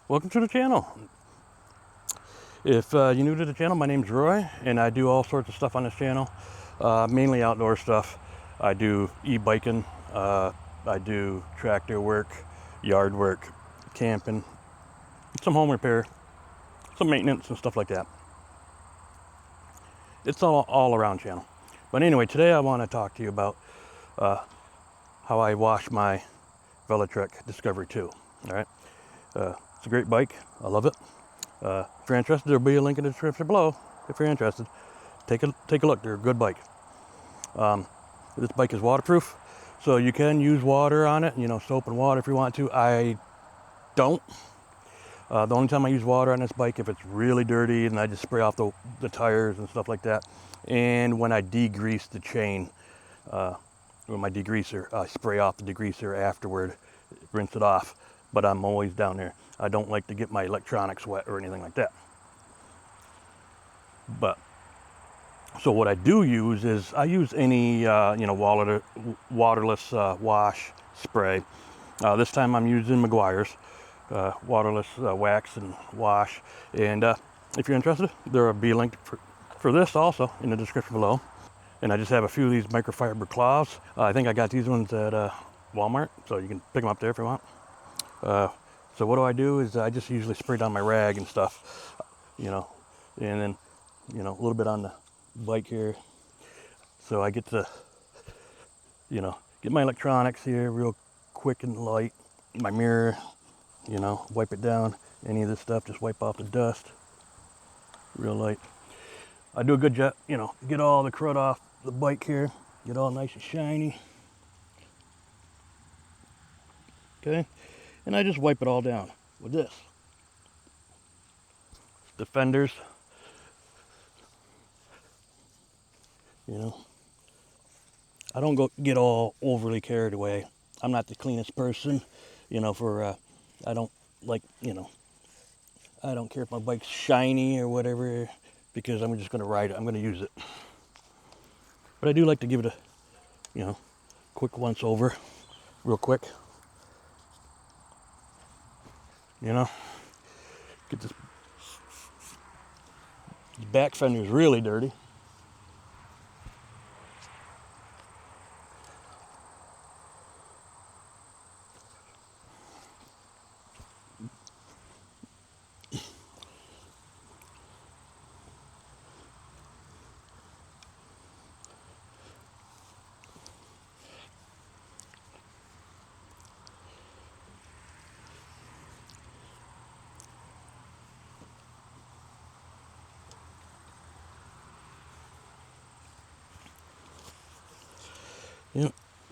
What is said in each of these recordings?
Welcome to the channel. If you're new to the channel, my name's Roy, and I do all sorts of stuff on this channel, mainly outdoor stuff. I do e-biking, I do tractor work, yard work, camping, some home repair, some maintenance and stuff like that. It's all around channel. But anyway, today I want to talk to you about how I wash my Velotric Discovery 2. All right. It's a great bike. I love it. If you're interested, there'll be a link in the description below. If you're interested, take a look. They're a good bike. This bike is waterproof, so you can use water on it. You know, soap and water if you want to. I don't. The only time I use water on this bike if it's really dirty, and I just spray off the tires and stuff like that. And when I degrease the chain with my degreaser, I spray off the degreaser afterward, rinse it off. But I'm always down there. I don't like to get my electronics wet or anything like that. But so what I do use is I use any waterless wash spray. This time I'm using Meguiar's waterless wax and wash. And if you're interested, there will be a link for this also in the description below. And I just have a few of these microfiber cloths. I think I got these ones at Walmart, so you can pick them up there if you want. So what I do is I just usually spray down my rag and stuff, and then, a little bit on the bike here. So I get to, get my electronics here real quick and light. My mirror, wipe it down. Any of this stuff, just wipe off the dust real light. I do a good job, get all the crud off the bike here, get all nice and shiny. Okay. And I just wipe it all down with this. The fenders, I don't get all overly carried away. I'm not the cleanest person, I don't like, I don't care if my bike's shiny or whatever, because I'm just going to ride it. I'm going to use it. But I do like to give it a, quick once over, real quick. Get this back fender is really dirty.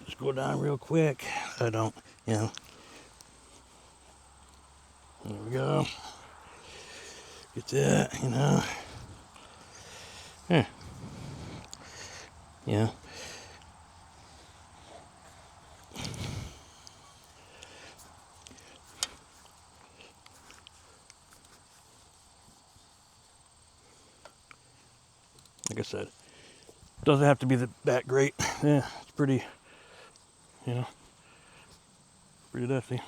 Just go down real quick. I don't, There we go. Get that, There. Like I said, doesn't have to be that great. Yeah, it's pretty, pretty dusty.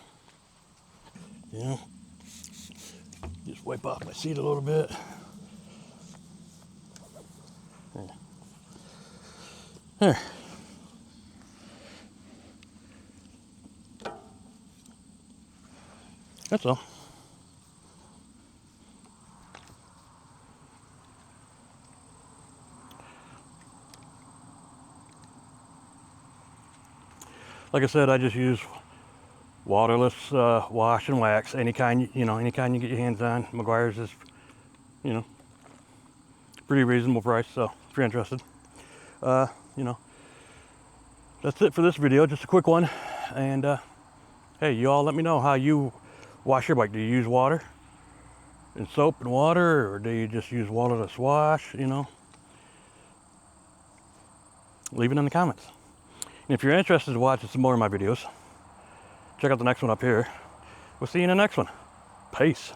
Just wipe off my seat a little bit. There. That's all. Like I said, I just use waterless wash and wax, any kind, any kind you get your hands on. Meguiar's is, pretty reasonable price. So if you're interested, that's it for this video. Just a quick one. And hey, you all let me know how you wash your bike. Do you use water and soap and water, or do you just use waterless wash? Leave it in the comments. And if you're interested in watching some more of my videos, check out the next one up here. We'll see you in the next one. Peace.